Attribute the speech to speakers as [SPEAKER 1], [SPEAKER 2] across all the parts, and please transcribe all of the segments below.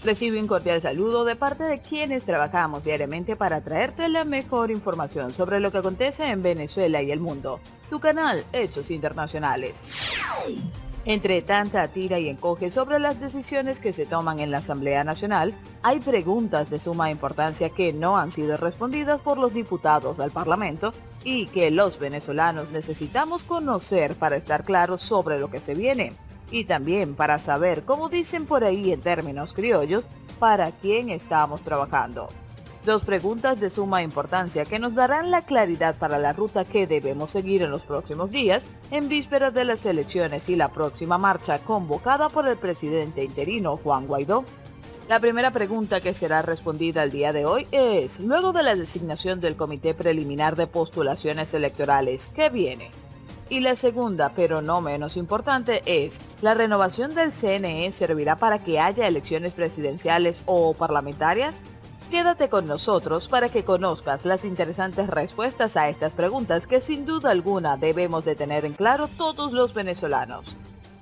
[SPEAKER 1] Recibe un cordial saludo de parte de quienes trabajamos diariamente para traerte la mejor información sobre lo que acontece en Venezuela y el mundo. Tu canal Hechos Internacionales. Entre tanta tira y encoge sobre las decisiones que se toman en la Asamblea Nacional, hay preguntas de suma importancia que no han sido respondidas por los diputados al Parlamento y que los venezolanos necesitamos conocer para estar claros sobre lo que se viene. Y también para saber, como dicen por ahí en términos criollos, para quién estamos trabajando. Dos preguntas de suma importancia que nos darán la claridad para la ruta que debemos seguir en los próximos días, en vísperas de las elecciones y la próxima marcha convocada por el presidente interino Juan Guaidó. La primera pregunta que será respondida el día de hoy es, luego de la designación del Comité Preliminar de Postulaciones Electorales, ¿qué viene? Y la segunda, pero no menos importante, es, ¿la renovación del CNE servirá para que haya elecciones presidenciales o parlamentarias? Quédate con nosotros para que conozcas las interesantes respuestas a estas preguntas que sin duda alguna debemos de tener en claro todos los venezolanos.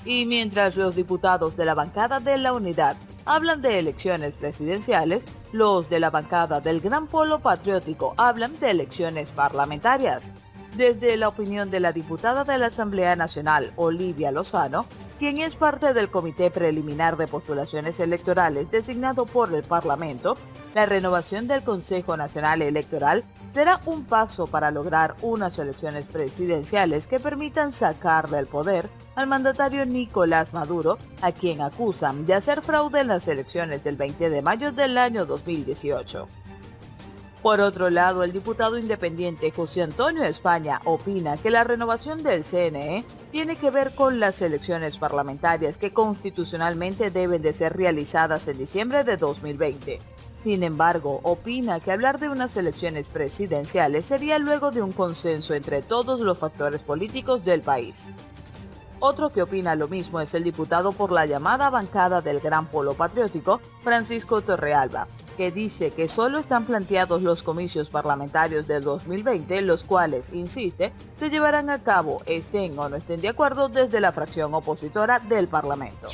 [SPEAKER 1] Y mientras los diputados de la bancada de la Unidad hablan de elecciones presidenciales, los de la bancada del Gran Polo Patriótico hablan de elecciones parlamentarias. Desde la opinión de la diputada de la Asamblea Nacional, Olivia Lozano, quien es parte del Comité Preliminar de Postulaciones Electorales designado por el Parlamento, la renovación del Consejo Nacional Electoral será un paso para lograr unas elecciones presidenciales que permitan sacar del poder al mandatario Nicolás Maduro, a quien acusan de hacer fraude en las elecciones del 20 de mayo del año 2018. Por otro lado, el diputado independiente José Antonio España opina que la renovación del CNE tiene que ver con las elecciones parlamentarias que constitucionalmente deben de ser realizadas en diciembre de 2020. Sin embargo, opina que hablar de unas elecciones presidenciales sería luego de un consenso entre todos los factores políticos del país. Otro que opina lo mismo es el diputado por la llamada bancada del Gran Polo Patriótico, Francisco Torrealba, que dice que solo están planteados los comicios parlamentarios del 2020, los cuales, insiste, se llevarán a cabo, estén o no estén de acuerdo desde la fracción opositora del Parlamento.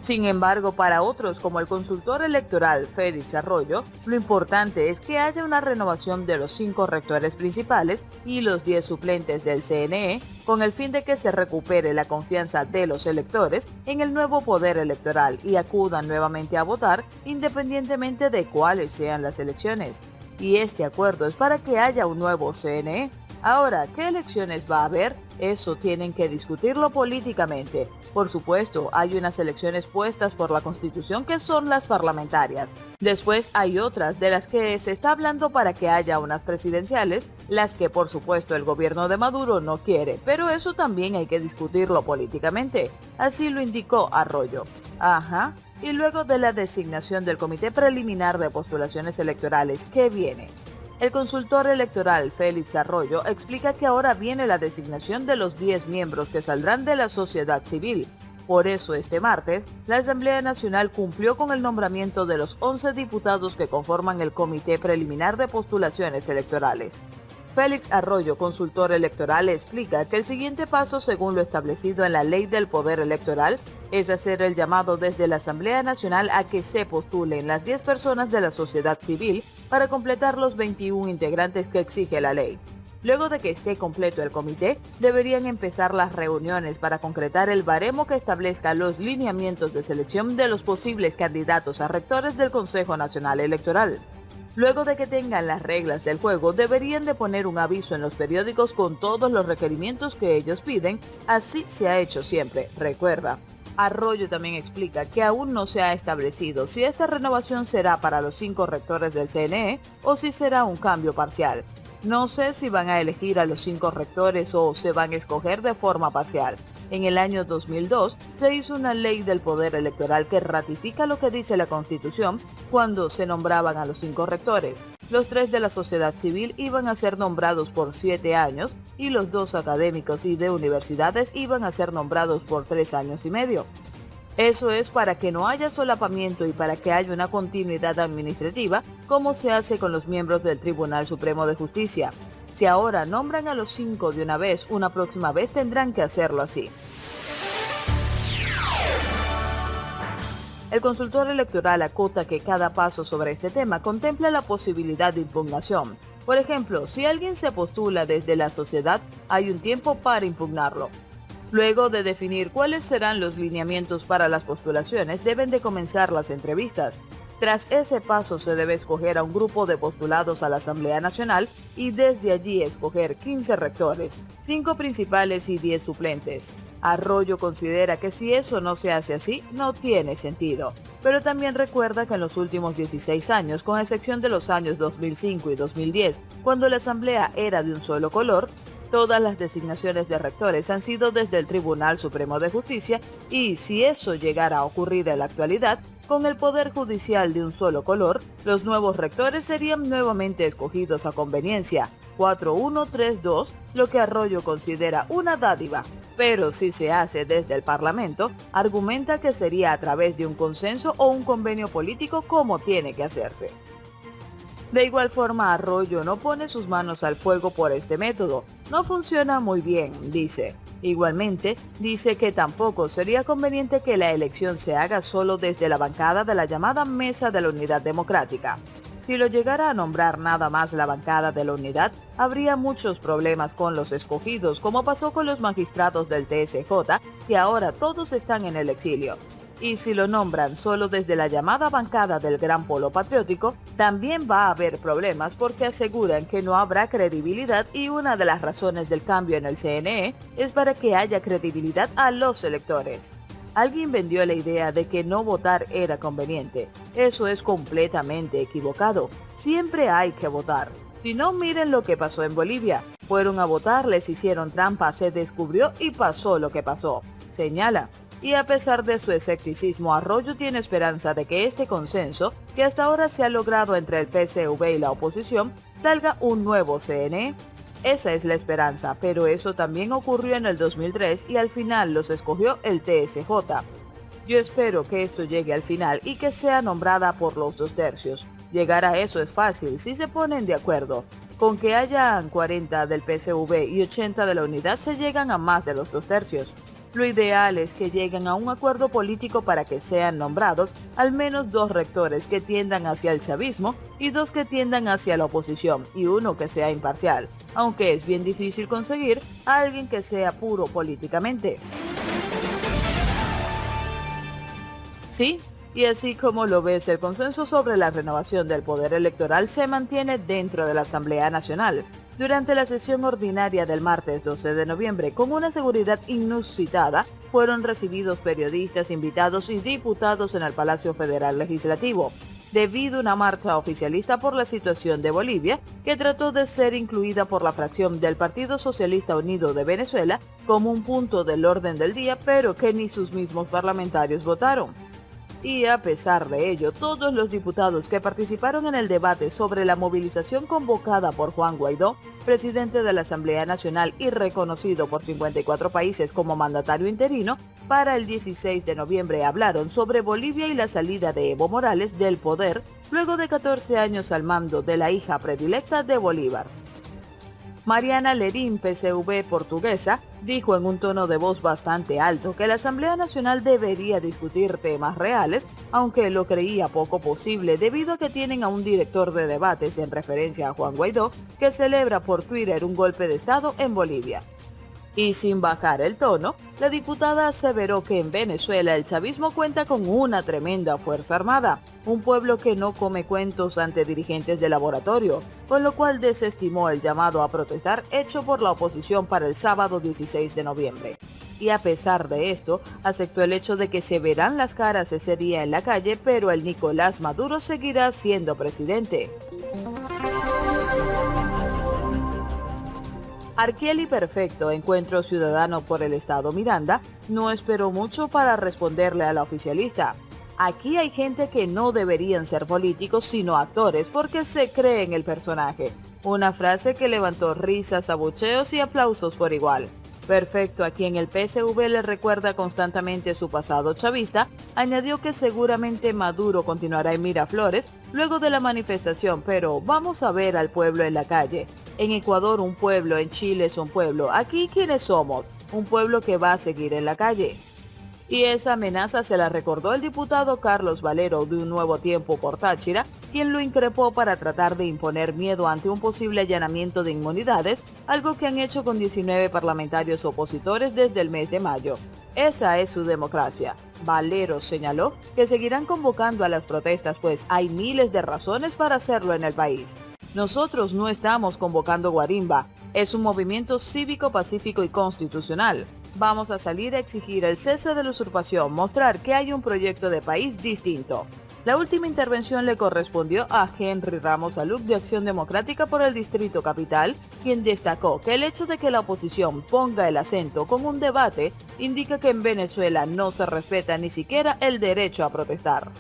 [SPEAKER 1] Sin embargo, para otros, como el consultor electoral Félix Arroyo, lo importante es que haya una renovación de los 5 rectores principales y los 10 suplentes del CNE, con el fin de que se recupere la confianza de los electores en el nuevo poder electoral y acudan nuevamente a votar independientemente de cuáles sean las elecciones. Y este acuerdo es para que haya un nuevo CNE. Ahora, ¿qué elecciones va a haber? Eso tienen que discutirlo políticamente. Por supuesto, hay unas elecciones puestas por la Constitución que son las parlamentarias. Después hay otras de las que se está hablando para que haya unas presidenciales, las que por supuesto el gobierno de Maduro no quiere, pero eso también hay que discutirlo políticamente. Así lo indicó Arroyo. Ajá. Y luego de la designación del Comité Preliminar de Postulaciones Electorales, ¿qué viene? El consultor electoral Félix Arroyo explica que ahora viene la designación de los 10 miembros que saldrán de la sociedad civil. Por eso este martes, la Asamblea Nacional cumplió con el nombramiento de los 11 diputados que conforman el Comité Preliminar de Postulaciones Electorales. Félix Arroyo, consultor electoral, explica que el siguiente paso, según lo establecido en la Ley del Poder Electoral, es hacer el llamado desde la Asamblea Nacional a que se postulen las 10 personas de la sociedad civil para completar los 21 integrantes que exige la ley. Luego de que esté completo el comité, deberían empezar las reuniones para concretar el baremo que establezca los lineamientos de selección de los posibles candidatos a rectores del Consejo Nacional Electoral. Luego de que tengan las reglas del juego, deberían de poner un aviso en los periódicos con todos los requerimientos que ellos piden. Así se ha hecho siempre, recuerda. Arroyo también explica que aún no se ha establecido si esta renovación será para los 5 rectores del CNE o si será un cambio parcial. No sé si van a elegir a los 5 rectores o se van a escoger de forma parcial. En el año 2002 se hizo una ley del poder electoral que ratifica lo que dice la Constitución cuando se nombraban a los 5 rectores. Los 3 de la sociedad civil iban a ser nombrados por 7 años y los 2 académicos y de universidades iban a ser nombrados por 3 años y medio. Eso es para que no haya solapamiento y para que haya una continuidad administrativa, como se hace con los miembros del Tribunal Supremo de Justicia. Si ahora nombran a los 5 de una vez, una próxima vez tendrán que hacerlo así. El consultor electoral acota que cada paso sobre este tema contempla la posibilidad de impugnación. Por ejemplo, si alguien se postula desde la sociedad, hay un tiempo para impugnarlo. Luego de definir cuáles serán los lineamientos para las postulaciones, deben de comenzar las entrevistas. Tras ese paso se debe escoger a un grupo de postulados a la Asamblea Nacional y desde allí escoger 15 rectores, 5 principales y 10 suplentes. Arroyo considera que si eso no se hace así, no tiene sentido, pero también recuerda que en los últimos 16 años, con excepción de los años 2005 y 2010, cuando la Asamblea era de un solo color, todas las designaciones de rectores han sido desde el Tribunal Supremo de Justicia y si eso llegara a ocurrir en la actualidad, con el Poder Judicial de un solo color, los nuevos rectores serían nuevamente escogidos a conveniencia, 4-1-3-2, lo que Arroyo considera una dádiva. Pero si se hace desde el Parlamento, argumenta que sería a través de un consenso o un convenio político como tiene que hacerse. De igual forma, Arroyo no pone sus manos al fuego por este método. No funciona muy bien, dice. Igualmente, dice que tampoco sería conveniente que la elección se haga solo desde la bancada de la llamada Mesa de la Unidad Democrática. Si lo llegara a nombrar nada más la bancada de la Unidad, habría muchos problemas con los escogidos, como pasó con los magistrados del TSJ, que ahora todos están en el exilio. Y si lo nombran solo desde la llamada bancada del Gran Polo Patriótico, también va a haber problemas porque aseguran que no habrá credibilidad y una de las razones del cambio en el CNE es para que haya credibilidad a los electores. Alguien vendió la idea de que no votar era conveniente. Eso es completamente equivocado. Siempre hay que votar. Si no, miren lo que pasó en Bolivia. Fueron a votar, les hicieron trampa, se descubrió y pasó lo que pasó, señala. Y a pesar de su escepticismo, Arroyo tiene esperanza de que este consenso, que hasta ahora se ha logrado entre el PSV y la oposición, salga un nuevo CNE. Esa es la esperanza, pero eso también ocurrió en el 2003 y al final los escogió el TSJ. Yo espero que esto llegue al final y que sea nombrada por los 2/3. Llegar a eso es fácil si se ponen de acuerdo. Con que hayan 40 del PSV y 80 de la Unidad se llegan a más de los 2/3. Lo ideal es que lleguen a un acuerdo político para que sean nombrados al menos 2 rectores que tiendan hacia el chavismo y 2 que tiendan hacia la oposición y uno que sea imparcial, aunque es bien difícil conseguir a alguien que sea puro políticamente. Sí, y así como lo ves, el consenso sobre la renovación del poder electoral se mantiene dentro de la Asamblea Nacional. Durante la sesión ordinaria del martes 12 de noviembre, con una seguridad inusitada, fueron recibidos periodistas, invitados y diputados en el Palacio Federal Legislativo, debido a una marcha oficialista por la situación de Bolivia, que trató de ser incluida por la fracción del Partido Socialista Unido de Venezuela como un punto del orden del día, pero que ni sus mismos parlamentarios votaron. Y a pesar de ello, todos los diputados que participaron en el debate sobre la movilización convocada por Juan Guaidó, presidente de la Asamblea Nacional y reconocido por 54 países como mandatario interino, para el 16 de noviembre hablaron sobre Bolivia y la salida de Evo Morales del poder luego de 14 años al mando de la hija predilecta de Bolívar. Mariana Lerín, PSV portuguesa, dijo en un tono de voz bastante alto que la Asamblea Nacional debería discutir temas reales, aunque lo creía poco posible debido a que tienen a un director de debates en referencia a Juan Guaidó, que celebra por Twitter un golpe de Estado en Bolivia. Y sin bajar el tono, la diputada aseveró que en Venezuela el chavismo cuenta con una tremenda fuerza armada, un pueblo que no come cuentos ante dirigentes de laboratorio, con lo cual desestimó el llamado a protestar hecho por la oposición para el sábado 16 de noviembre. Y a pesar de esto, aceptó el hecho de que se verán las caras ese día en la calle, pero el Nicolás Maduro seguirá siendo presidente. Arqueli Perfecto, Encuentro Ciudadano por el Estado Miranda, no esperó mucho para responderle a la oficialista. Aquí hay gente que no deberían ser políticos sino actores porque se cree en el personaje. Una frase que levantó risas, abucheos y aplausos por igual. Perfecto, a quien el PSV le recuerda constantemente su pasado chavista, añadió que seguramente Maduro continuará en Miraflores luego de la manifestación, pero vamos a ver al pueblo en la calle. En Ecuador un pueblo, en Chile es un pueblo. Aquí, ¿quiénes somos? Un pueblo que va a seguir en la calle. Y esa amenaza se la recordó el diputado Carlos Valero de Un Nuevo Tiempo por Táchira, quien lo increpó para tratar de imponer miedo ante un posible allanamiento de inmunidades, algo que han hecho con 19 parlamentarios opositores desde el mes de mayo. Esa es su democracia. Valero señaló que seguirán convocando a las protestas, pues hay miles de razones para hacerlo en el país. Nosotros no estamos convocando guarimba, es un movimiento cívico, pacífico y constitucional. Vamos a salir a exigir el cese de la usurpación, mostrar que hay un proyecto de país distinto. La última intervención le correspondió a Henry Ramos Aluc de Acción Democrática por el Distrito Capital, quien destacó que el hecho de que la oposición ponga el acento con un debate indica que en Venezuela no se respeta ni siquiera el derecho a protestar.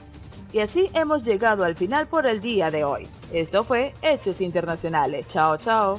[SPEAKER 1] Y así hemos llegado al final por el día de hoy. Esto fue Hechos Internacionales. Chao, chao.